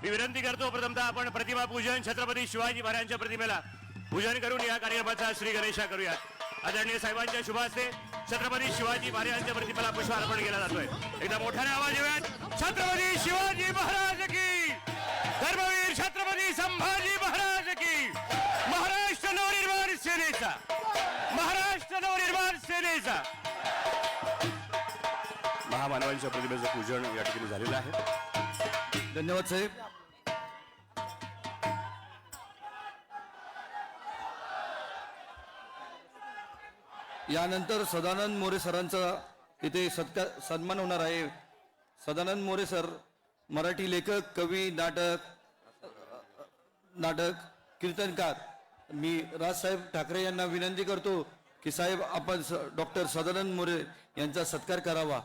मी विनंती करतो प्रथमतः आपण प्रतिमा पूजन छत्रपती शिवाजी महाराजांच्या प्रतिमेला पूजन करून या कार्यक्रमाचा श्री गणेशा करूया। आदरणीय साहेबांच्या शुभ हस्ते छत्रपती शिवाजी महाराजांच्या प्रतिमेला पुष्प अर्पण केला जातोय। एकदा मोठ्याने आवाज येऊयात, छत्रपती शिवाजी महाराज की, धर्मवीर छत्रपती संभाजी महाराज की, महाराष्ट्र नवनिर्माण सेनेचा, महाराष्ट्र नवनिर्माण सेनेचा। महामानवांच्या प्रतिमेचं पूजन या ठिकाणी झालेलं आहे। धन्यवाद साहेब। यानंतर सदानंद मोरे सरांचा इथे सन्मान होणार आहे। सदानंद मोरे सर मराठी लेखक, कवी, नाटक कीर्तनकार। मी राजसाहेब ठाकरे यांना विनंती करतो की साहेब आपण डॉक्टर सदानंद मोरे यांचा सत्कार करावा।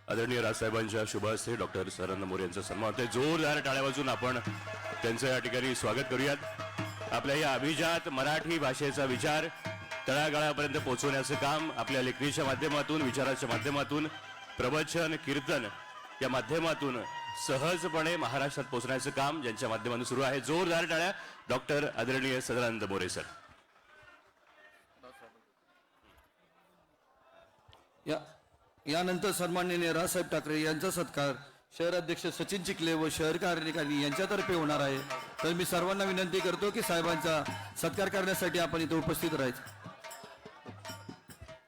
आदरणीय राजसाहेबांच्या शुभ हस्ते डॉक्टर सदानंद मोरे यांचा सन्मान होतोय। जोरदार टाळ्या वाजवून आपण त्यांचं या ठिकाणी स्वागत करूयात। आपल्या या अभिजात मराठी भाषेचा विचार तळागाळापर्यंत पोहोचवण्याचं काम आपल्या लेखणीच्या माध्यमातून, विचाराच्या माध्यमातून, प्रवचन, कीर्तन या माध्यमातून सहजपणे महाराष्ट्रात पोहोचण्याचं काम ज्यांच्या माध्यमातून सुरू आहे। जोरदार टाळ्या डॉक्टर आदरणीय सदानंद मोरे सर। यानंतर सन्माननीय राजसाहेब ठाकरे यांचा सत्कार शहराध्यक्ष सचिन चिखले व शहर कार्यकारी यांच्यातर्फे होणार आहे। तर मी सर्वांना विनंती करतो की साहेबांचा सत्कार करण्यासाठी आपण इथे उपस्थित राहायचं।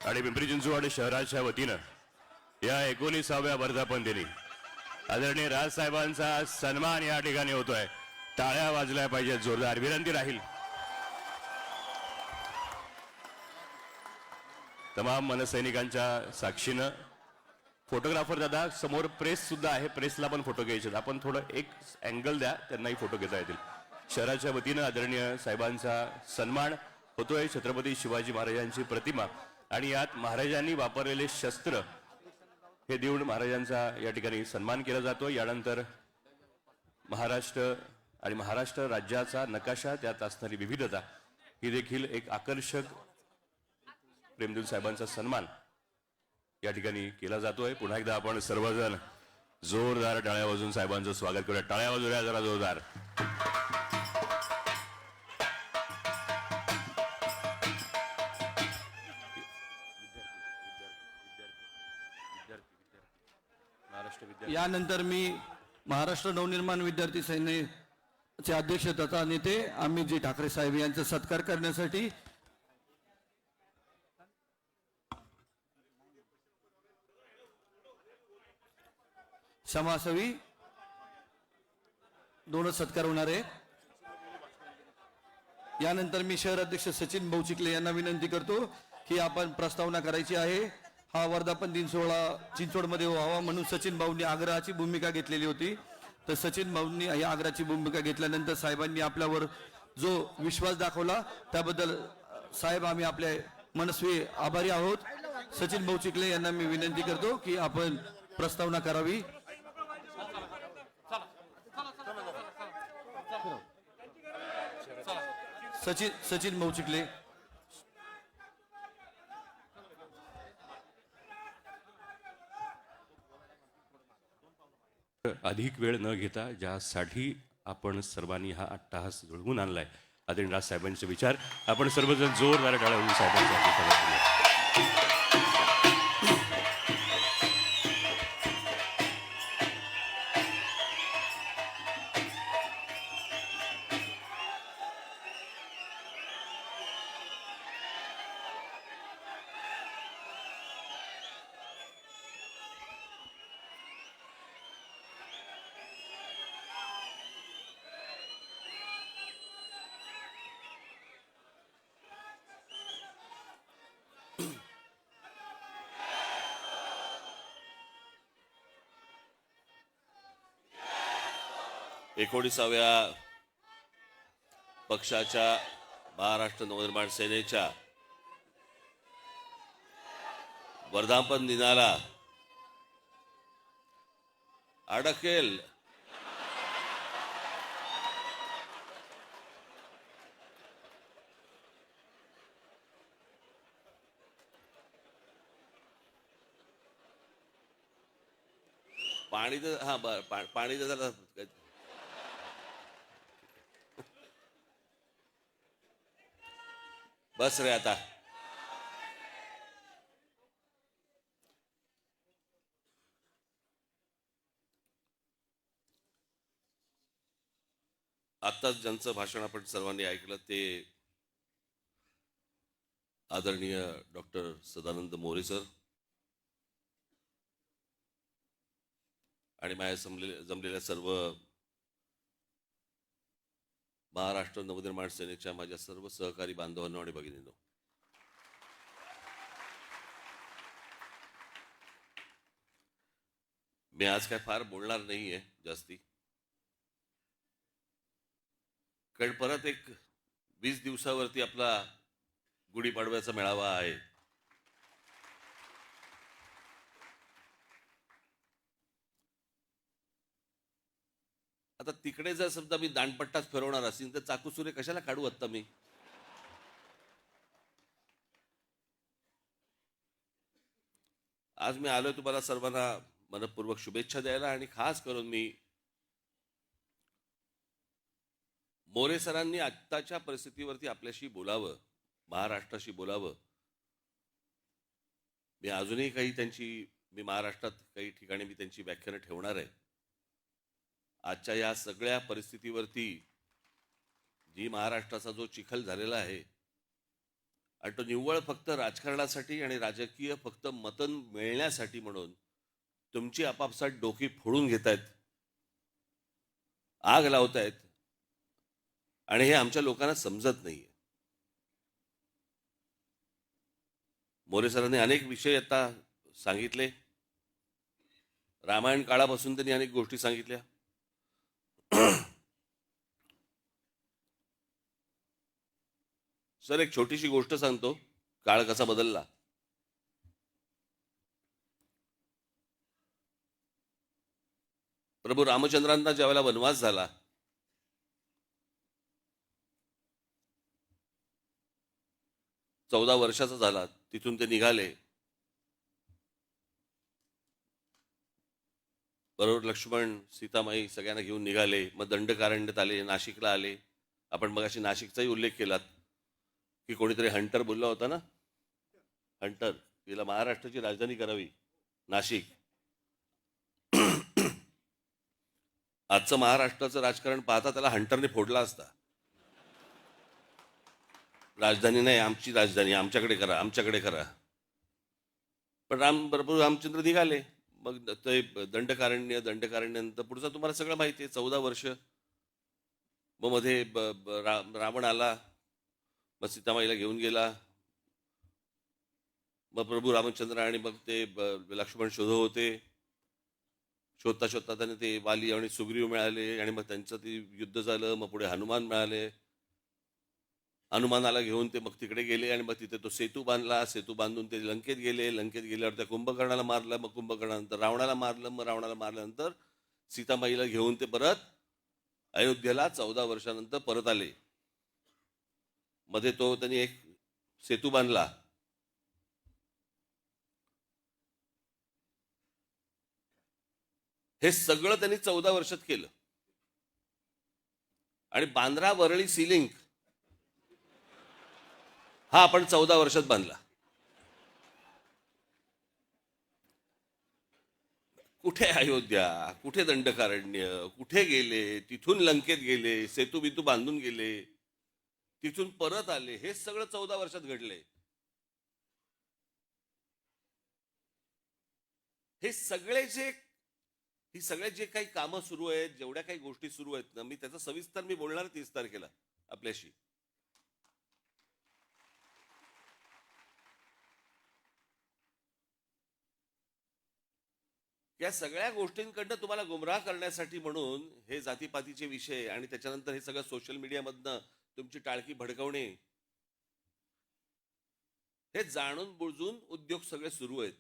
आणि पिंपरी चिंचवड शहराच्या वतीनं या 19व्या वर्धापन दिनी आदरणीय राजसाहेबांचा सन्मान या ठिकाणी होतोय। टाळ्या वाजल्या पाहिजेत, जोरदार विनंती राहील। तमाम मनसैनिकांच्या साक्षीनं फोटोग्राफर दादा समोर प्रेस सुद्धा आहे, प्रेसला पण फोटो घ्यायचे। आपण थोडं एक अँगल द्या, त्यांनाही फोटो घेता येतील। शहराच्या वतीनं आदरणीय साहेबांचा सन्मान होतोय। छत्रपती शिवाजी महाराजांची प्रतिमा आणि यात महाराजांनी वापरलेले शस्त्र हे देऊन महाराजांचा या ठिकाणी सन्मान केला जातो। यानंतर महाराष्ट्र आणि महाराष्ट्र राज्याचा नकाशा, त्यात असणारी विविधता ही देखील एक आकर्षक प्रेमदेव साहेबांचा सन्मान या ठिकाणी केला जातोय। पुन्हा एकदा आपण सर्वजण जोरदार टाळ्या वाजवून साहेबांचं स्वागत करूया। टाळ्या वाजवूया जरा जोरदार। यानंतर मी महाराष्ट्र नवनिर्माण विद्यार्थी सेनेचे अध्यक्ष तथा नेते अमितजी ठाकरे साहेब यांचा सत्कार करण्यासाठी समासवी दोनच सत्कार होणार आहे। यानंतर मी शहर अध्यक्ष सचिन भाऊ चिखले यांना विनंती करतो की आपण प्रस्तावना करायची आहे। हा वर्धापन दिन सोहळा चिंचवडमध्ये व्हावा म्हणून सचिन भाऊंनी आग्रहाची भूमिका घेतलेली होती। तर सचिन भाऊंनी या आग्रहाची भूमिका घेतल्यानंतर साहेबांनी आपल्यावर जो विश्वास दाखवला त्याबद्दल साहेब आम्ही आपले मनस्वी आभारी आहोत। सचिन भाऊ चिखले यांना मी विनंती करतो की आपण प्रस्तावना करावी। सचिन भाऊ चिखले। अधिक वेळ न घेता ज्यासाठी आपण सर्वांनी हा अट्टहास जुळवून आणलाय आदरणीय राजसाहेबांचे विचार, आपण सर्वजण जोरदार टाळ्या वाजवून साहेबांचा एकोणीसाव्या पक्षाच्या महाराष्ट्र नवनिर्माण सेनेच्या वर्धापन दिनाला अडकेल पाणी तर हा पाणी तर जरा बस रे आता. आत्ताच ज्यांचं भाषण आपण सर्वांनी ऐकलं ते आदरणीय डॉक्टर सदानंद मोरे सर आणि माझ्या जमलेल्या सर्व महाराष्ट्र नवनिर्माण सेनेच्या माझ्या सर्व सहकारी बांधवांनो आणि भगिनींनो, मी आज काय फार बोलणार नाहीये जास्ती, कारण परत एक 20 दिवसावरती आपला गुढीपाडव्याचा मेळावा आहे. आता तिकडे जर समजा मी दांडपट्टाच फिरवणार असेल तर चाकूसुरे कशाला काढू आत्ता मी. आज मी आलोय तुम्हाला सर्वांना मनपूर्वक शुभेच्छा द्यायला आणि खास करून मी मोरे सरांनी आत्ताच्या परिस्थितीवरती आपल्याशी बोलावं, महाराष्ट्राशी बोलावं. मी अजूनही मी महाराष्ट्रात काही ठिकाणी मी त्यांची व्याख्यानं ठेवणार आहे. आजच्या या सगळ्या परिस्थितीवरती जी महाराष्ट्राचा जो चिखल झालेला आहे आणि तो निव्वळ फक्त राजकारणासाठी आणि राजकीय फक्त मतं मिळण्यासाठी म्हणून तुमची आपापसात डोकी फोडून घेतायत, आग लावतायत आणि हे आमच्या लोकांना समजत नाहीये. मोरे सरांनी अनेक विषय आता सांगितले. रामायण काळापासून त्यांनी अनेक गोष्टी सांगितल्या. सर, एक छोटीशी गोष्ट सांगतो, काळ कसा बदलला. प्रभू रामचंद्रांना ज्यावेळेला वनवास झाला, चौदा वर्षाचा झाला, तिथून ते निघाले. बरोबर लक्ष्मण सीतामाई सगळ्यांना घेऊन निघाले. मग दंडकारण्यात आले, नाशिकला आले. आपण मग अशी नाशिकचाही उल्लेख केलात की कोणीतरी हंटर बोलला होता ना, हंटर, तिला महाराष्ट्राची राजधानी करावी नाशिक. आजचं महाराष्ट्राचं राजकारण पाहता त्याला हंटरने फोडला असता. राजधानी नाही, आमची राजधानी, आमच्याकडे करा, आमच्याकडे करा. पण प्रभू रामचंद्र निघाले. मग ते दंडकारण्यानंतर पुढचं तुम्हाला सगळं माहिती आहे. 14 वर्ष. मग मध्ये रावण आला, मग सीतामाईला घेऊन गेला. मग प्रभू रामचंद्र आणि मग ते लक्ष्मण शोधत होते. शोधता शोधता त्यांनी ते वाली आणि सुग्रीव मिळाले आणि मग त्यांचं ते युद्ध झालं. मग पुढे हनुमान मिळाले. हनुमानाला घेऊन ते मग तिकडे गेले आणि मग तिथे तो सेतू बांधला. सेतू बांधून ते लंकेत गेले. लंकेत गेल्यावर त्या कुंभकर्णाला मारलं. मग कुंभकर्णानंतर रावणाला मारलं. मग रावणाला मारल्यानंतर सीतामाईला घेऊन ते परत अयोध्येला 14 वर्षानंतर परत आले. मध्ये तो त्यांनी एक सेतू बांधला. हे सगळं त्यांनी 14 वर्षात केलं. आणि बांद्रा वरळी सी लिंक हा आपण 14 वर्षात बांधला. कुठे अयोध्या, कुठे दंडकारण्य, कुठे गेले, तिथून लंकेत गेले, सेतू बितू बांधून गेले, तिथून परत आले. हे सगळं 14 वर्षात घडले. ही सगळे जे काही कामं सुरू आहेत, जेवढ्या काही गोष्टी सुरू आहेत ना, मी त्याचा सविस्तर बोलणार 30 तारखेला आपल्याशी. या सगळ्या गोष्टींकडनं तुम्हाला गुमराह करण्यासाठी म्हणून हे जातीपातीचे विषय आणि त्याच्यानंतर हे सगळं सोशल मीडियामधनं तुमची टाळकी भडकवणे, हे जाणून बुजून उद्योग सगळे सुरू आहेत.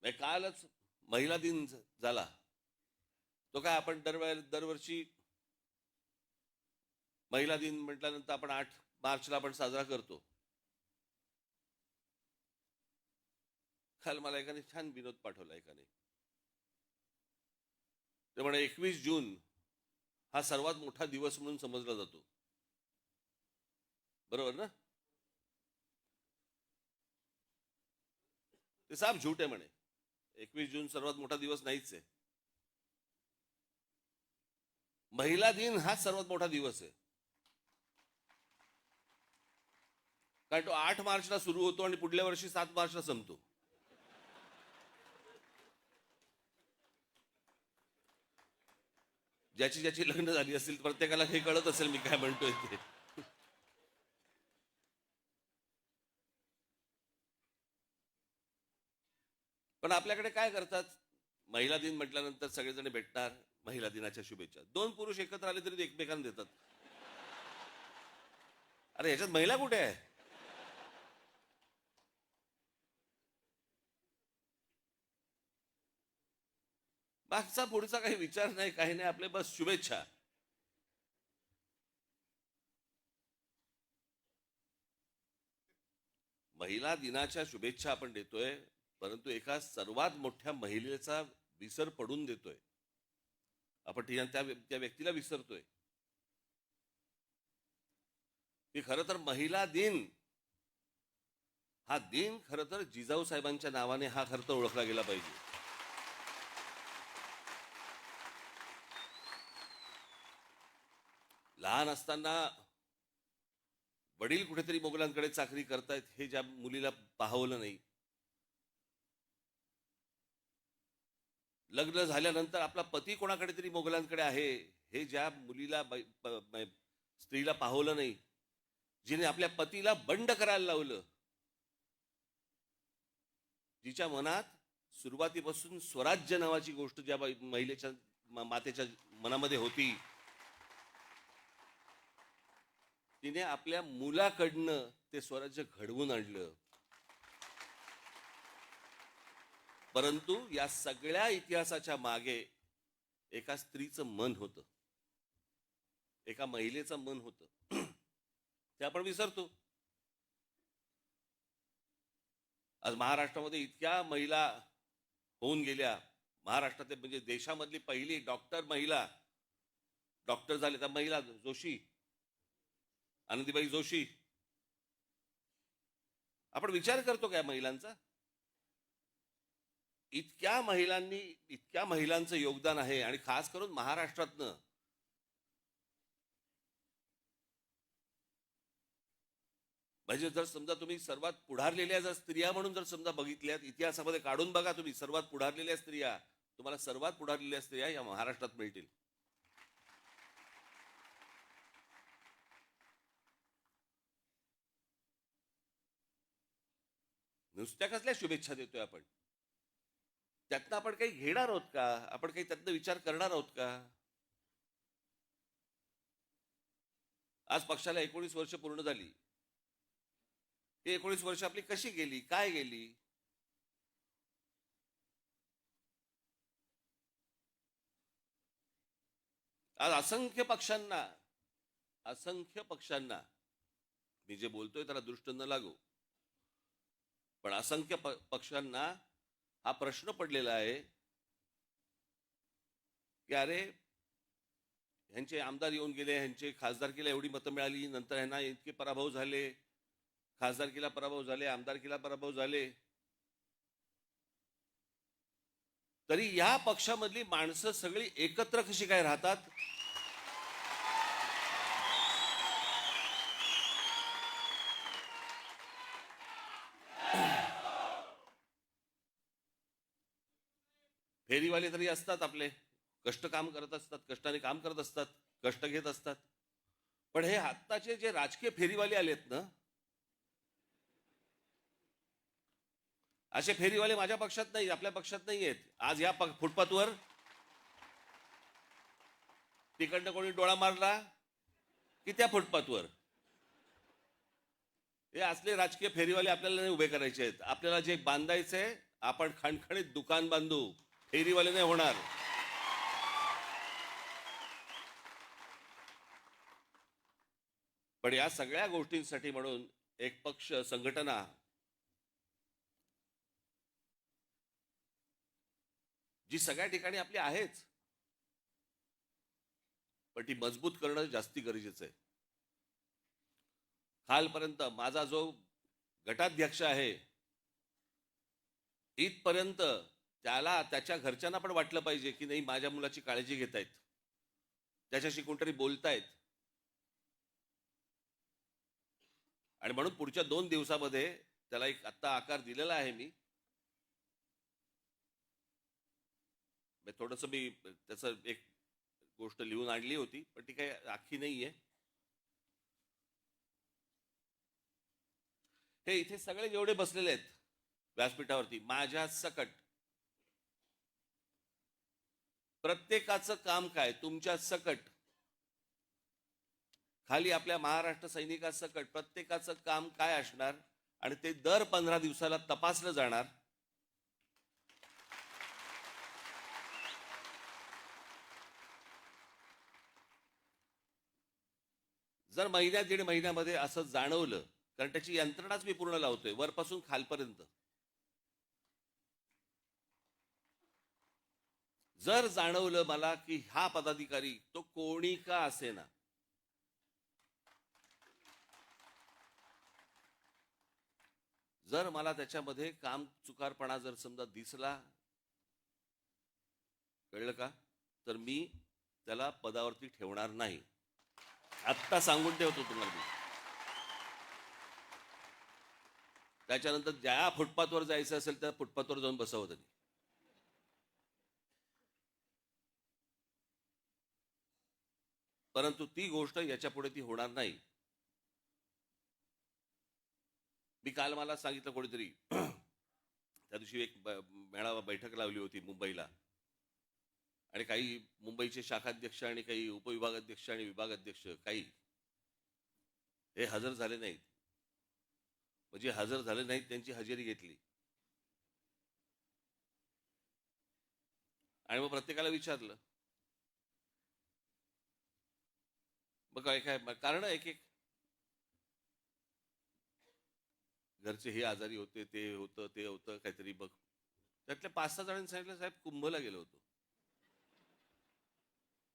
कालच महिला दिन झाला. तो काय आपण दरवर्षी महिला दिन म्हटल्यानंतर आपण 8 मार्चला आपण साजरा करतो. काल मला एकाने छान विनोद पाठवला एकाने. ते म्हणे 21 जून हा सर्वात मोठा दिवस म्हणून समजला जातो. बरोबर ना? ते साफ झूट आहे म्हणे. 21 जून सर्वात मोठा दिवस नाहीच आहे. महिला दिन हाच सर्वात मोठा दिवस आहे. कारण तो 8 मार्चला सुरू होतो आणि पुढल्या वर्षी 7 मार्चला संपतो. ज्याची ज्याची लग्न झाली असतील प्रत्येकाला हे कळत असेल मी काय म्हणतोय ते. पण आपल्याकडे काय करतात, महिला दिन म्हटल्यानंतर सगळेजण भेटणार, महिला दिनाच्या शुभेच्छा. 2 पुरुष एकत्र आले तरी ते एकमेकांना देतात. अरे ह्याच्यात महिला कुठे आहे? मागचा पुढचा काही विचार नाही, काही नाही, आपले बस शुभेच्छा. महिला दिनाच्या शुभेच्छा आपण देतोय, परंतु एका सर्वात मोठ्या महिलेचा विसर पडून देतोय आपण. त्या व्यक्तीला विसरतोय की खरं तर महिला दिन हा दिन खरं तर जिजाऊ साहेबांच्या नावाने हा खरं तर ओळखला गेला पाहिजे. लहान असताना वडील कुठेतरी मोगलांकडे चाकरी करतायत हे ज्या मुलीला पाहवलं नाही, लग्न झाल्यानंतर आपला पती कोणाकडे तरी मोगलांकडे आहे हे ज्या मुलीला स्त्रीला पाहवलं नाही, जिने आपल्या पतीला बंड करायला लावलं, जिच्या मनात सुरुवातीपासून स्वराज्य नावाची गोष्ट ज्या महिलेच्या मातेच्या मनामध्ये होती, तिने आपल्या मुलाकडनं ते स्वराज्य घडवून आणलं. परंतु या सगळ्या इतिहासाच्या मागे एका स्त्रीचं मन होतं, एका महिलेचं मन होतं. ते आपण विसरतो. आज महाराष्ट्रामध्ये इतक्या महिला होऊन गेल्या. महाराष्ट्रात म्हणजे देशामधली पहिली डॉक्टर महिला डॉक्टर झाले त्या महिला जोशी, आनंदीबाई जोशी. आपण विचार करतो का या महिलांचा? इतक्या महिलांचं योगदान आहे आणि खास करून महाराष्ट्रातनं. म्हणजे जर समजा तुम्ही सर्वात पुढारलेल्या जर स्त्रिया म्हणून जर समजा बघितल्यात, इतिहासामध्ये काढून बघा तुम्ही सर्वात पुढारलेल्या स्त्रिया, तुम्हाला सर्वात पुढारलेल्या स्त्रिया या महाराष्ट्रात मिळतील. नुसत्या कसल्या शुभेच्छा देतोय आपण? त्यातनं आपण काही घेणार आहोत का? आपण काही त्यातनं विचार करणार आहोत का? आज पक्षाला 19 वर्ष पूर्ण झाली. ही 19 वर्ष आपली कशी गेली, काय गेली? आज असंख्य पक्षांना मी जे बोलतोय त्याला दृष्ट न लागू, पण असंख्य पक्षांना हा प्रश्न पडलेला आहे की अरे ह्यांचे आमदार येऊन गेले, ह्यांचे खासदारकीला एवढी मतं मिळाली, नंतर ह्यांना इतके पराभव झाले, खासदारकीला पराभव झाले, आमदारकीला पराभव झाले, तरी या पक्षामधली माणसं सगळी एकत्र कशी काय राहतात? फेरीवाले तरी असतात आपले, कष्ट काम करत असतात, कष्टाने काम करत असतात, कष्ट घेत असतात. पण हे आत्ताचे जे राजकीय फेरीवाले आलेत ना, असे फेरीवाले माझ्या पक्षात नाही, आपल्या पक्षात नाही आहेत. आज या फुटपाथवर तिकडनं कोणी डोळा मारला की त्या फुटपाथवर हे असले राजकीय फेरीवाले आपल्याला नाही उभे करायचे आहेत. आपल्याला जे बांधायचंय आपण खणखणीत दुकान बांधू, फेरीवाले नाही होणार. पण या सगळ्या गोष्टींसाठी म्हणून एक पक्ष, संघटना जी सगळ्या ठिकाणी आपली आहेच, पण ती मजबूत करणं जास्ती गरजेचं आहे. खालपर्यंत माझा जो गटाध्यक्ष आहे, इथपर्यंत त्याला त्याच्या घरच्यांना पण वाटलं पाहिजे की नाही, माझ्या मुलाची काळजी घेतायत, त्याच्याशी कोणतरी बोलतायत. आणि म्हणून पुढच्या 2 दिवसामध्ये त्याला एक आत्ता आकार दिलेला आहे मी. थोडंसं मी त्याचं एक गोष्ट लिहून आणली होती, पण ती काही अख्खी नाहीये. हे इथे सगळे जेवढे बसलेले आहेत व्यासपीठावरती, माझ्या सकट प्रत्येकाचं काम काय, तुमच्या सकट खाली आपल्या महाराष्ट्र सैनिकासकट प्रत्येकाचं काम काय असणार, आणि ते दर 15 दिवसाला तपासलं जाणार. जर महिन्यात 1.5 महिन्यामध्ये असं जाणवलं, कारण त्याची यंत्रणाच मी पूर्ण लावतोय वरपासून खालपर्यंत, जर जाणवलं मला की हा पदाधिकारी तो कोणी का असेना, जर मला त्याच्यामध्ये काम चुकारपणा जर समजा दिसला, कळलं का, तर मी त्याला पदावरती ठेवणार नाही. आत्ता सांगून ठेवतो तुम्हाला मी. त्याच्यानंतर ज्या फुटपाथवर जायचं असेल त्या फुटपाथवर जाऊन बसावं त्यांनी. परंतु ती गोष्ट याच्या पुढे ती होणार नाही. मी काल मला सांगितलं कोणीतरी, त्या दिवशी एक मेळावा बैठक लावली होती मुंबईला, आणि काही मुंबईचे शाखाध्यक्ष आणि काही उपविभागाध्यक्ष आणि विभागाध्यक्ष काही हे हजर झाले नाहीत. म्हणजे हजर झाले नाहीत, त्यांची हजेरी घेतली. आणि मग प्रत्येकाला विचारलं, मग काय काय कारण, एक एक घरचे हे आजारी होते, ते होतं ते होतं काहीतरी. बघ, त्यातल्या 5-6 जणांनी सांगितलं, साहेब कुंभला गेलो होतो.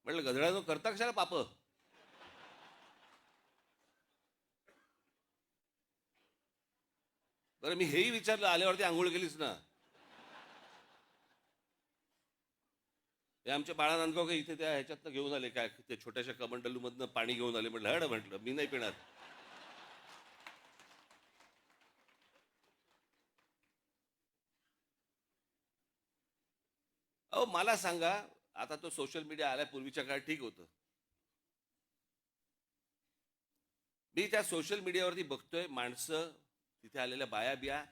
म्हटलं, गधड्यानो करता कशाला पाप. बरं, मी हेही विचारलं, आल्यावरती आंघोळ केलीस ना. हे आमच्या बाळा नांदगाव इथे त्या ह्याच्यातनं घेऊन आले, काय ते छोट्याशा कमंडलू मधनं पाणी घेऊन आले. म्हटलं हड, म्हटलं मी नाही पिणार. अहो मला सांगा, आता तो सोशल मीडिया आल्या, पूर्वीच्या काळात ठीक होतं. मी त्या सोशल मीडियावरती बघतोय, माणसं तिथे आलेल्या बाया बिया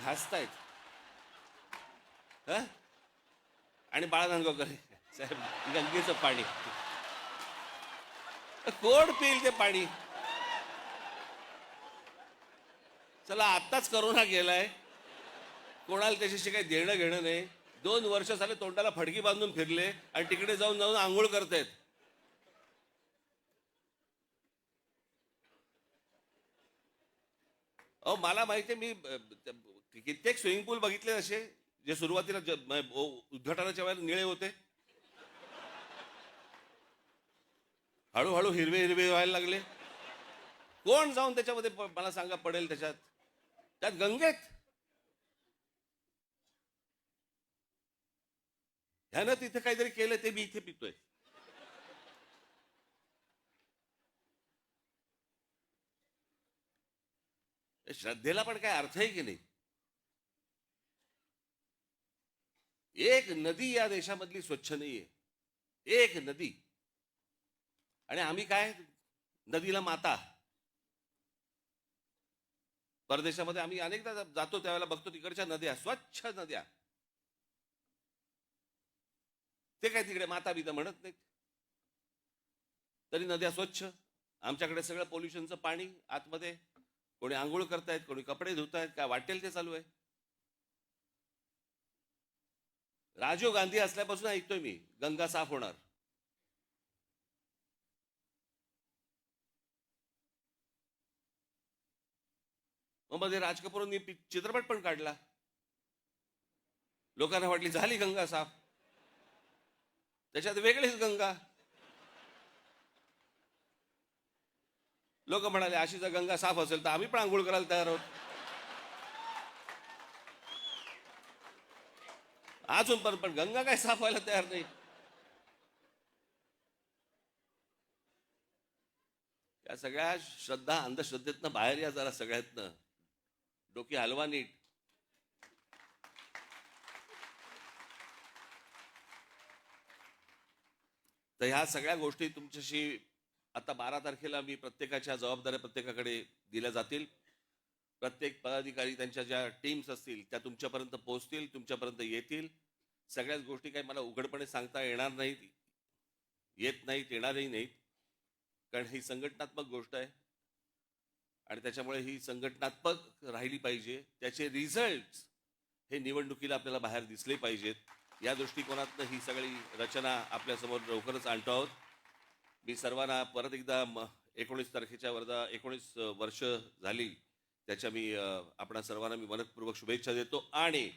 घासतायत, आणि बाळा नांदगावकर साहेब गंगेचं पाणी कोण पिईल ते पाणी. चला, आत्ताच करोना गेलाय, कोणाला त्याच्याशी काही देणं घेणं नाही. 2 वर्ष झाले तोंडाला फडकी बांधून फिरले, आणि तिकडे जाऊन जाऊन आंघोळ करतायत. अहो मला माहिती आहे, मी कित्येक स्विमिंग पूल बघितले असे, जे सुरुवातीला उद्घाटनाच्या वेळेला निळे होते, हळूहळू हिरवे हिरवे व्हायला लागले. कोण जाऊन त्याच्यामध्ये मला सांगा पडेल त्याच्यात, त्यात गंगेत. ह्यानं तिथे काहीतरी केलं, ते मी इथे पितोय. श्रद्धेला पण काय अर्थ आहे की नाही. एक नदी या देशामधली स्वच्छ नाहीये, एक नदी. आणि आम्ही काय नदीला माता. परदेशामध्ये आम्ही अनेकदा जातो, त्यावेळेला बघतो तिकडच्या नद्या स्वच्छ नद्या, ते काय तिकडे माता बिता म्हणत नाहीत, तरी नद्या स्वच्छ. आमच्याकडे सगळं पोल्युशनचं पाणी आतमध्ये, कोणी आंघोळ करतायत, कोणी कपडे धुतायत, काय वाटेल ते चालू आहे. राजीव गांधी असल्यापासून ऐकतोय मी, गंगा साफ होणार. मग मध्ये राज कपूरांनी चित्रपट पण काढला, लोकांना वाटली झाली गंगा साफ, त्याच्यात वेगळीच गंगा. लोक म्हणाले अशी जर गंगा साफ असेल तर आम्ही पण आंघोळ करायला तयार आहोत. अजून पण गंगा काय साफ व्हायला तयार नाही. या सगळ्या श्रद्धा अंधश्रद्धेतनं बाहेर या जरा, सगळ्यातनं डोकी हलवा नीट. तर ह्या सगळ्या गोष्टी तुमच्याशी आता 12 तारखेला मी प्रत्येकाच्या जबाबदाऱ्या प्रत्येकाकडे दिल्या जातील. प्रत्येक पदाधिकारी त्यांच्या ज्या टीम्स असतील त्या तुमच्यापर्यंत पोहोचतील, तुमच्यापर्यंत येतील. सगळ्याच गोष्टी काही मला उघडपणे सांगता येणार नाहीत, येत नाहीत, येणारही नाहीत, कारण ही संघटनात्मक गोष्ट आहे आणि त्याच्यामुळे ही संघटनात्मक राहिली पाहिजे. त्याचे रिझल्ट हे निवडणुकीला आपल्याला बाहेर दिसले पाहिजेत. या दृष्टिकोनातनं ही सगळी रचना आपल्यासमोर लवकरच आणतो आहोत. मी सर्वांना परत एकदा 19 तारखेच्या 19 वर्ष झाली त्याच्या मी आपणा सर्वांना मी मनपूर्वक शुभेच्छा देतो. आणि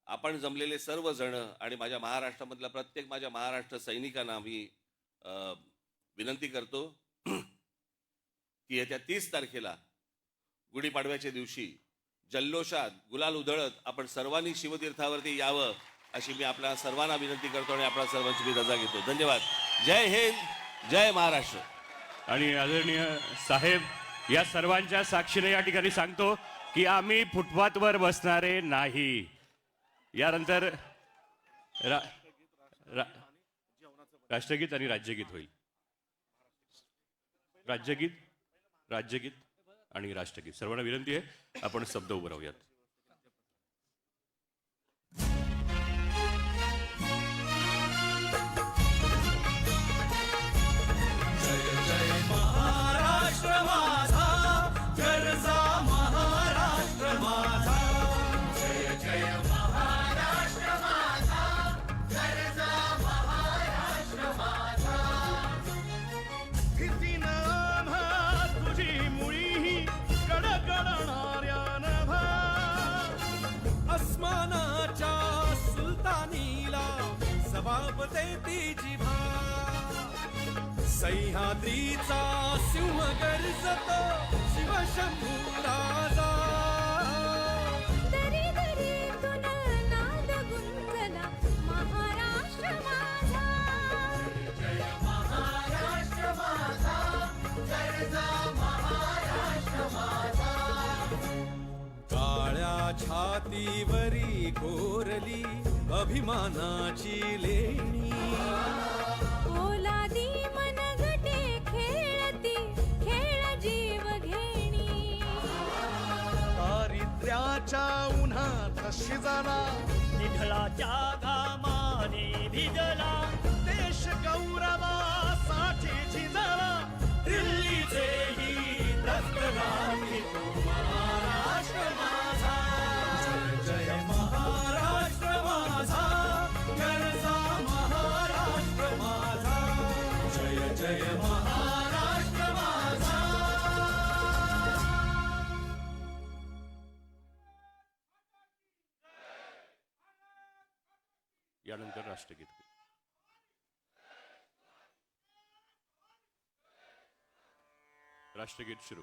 आपण जमलेले सर्वजण आणि माझ्या महाराष्ट्रामधल्या प्रत्येक माझ्या महाराष्ट्र सैनिकांना मी विनंती करतो की येत्या 30 तारखेला गुढीपाडव्याच्या दिवशी जल्लोषात गुलाल उधळत आपण सर्वांनी शिवतीर्थावरती यावं अशी मी आपल्या सर्वांना विनंती करतो आणि आपल्या सर्वांची मी रजा घेतो. धन्यवाद. जय हिंद, जय महाराष्ट्र. आणि आदरणीय साहेब, या सर्वांच्या साक्षीने या ठिकाणी सांगतो की आम्ही फुटपाथवर बसणारे नाही. यानंतर राष्ट्रगीत आणि राज्यगीत होईल. राज्यगीत आणि राष्ट्रगीत. सर्वांना विनंती आहे आपण शब्द उभं राहूयात. सह्याद्रीचा सिंह गर्जतो शिवशंभू राजा. दरी दरीतून नाद गुंजला महाराष्ट्र माझा. जय महाराष्ट्र माझा, गर्जा महाराष्ट्र माझा. काळ्या छातीवरी कोरली अभिमानाची लेणी. उन्हात शिजला निधळाच्या घामाने भिजला. देश गौरवासाठी झिजला. दिल्लीचे ही दस्तराणी महाराष्ट्र माझा. जय जय महाराष्ट्र माझा, गरजा महाराष्ट्र माझा. जय जय महाराष्ट्र माझा. यानंतर राष्ट्रगीत. राष्ट्रगीत सुरू.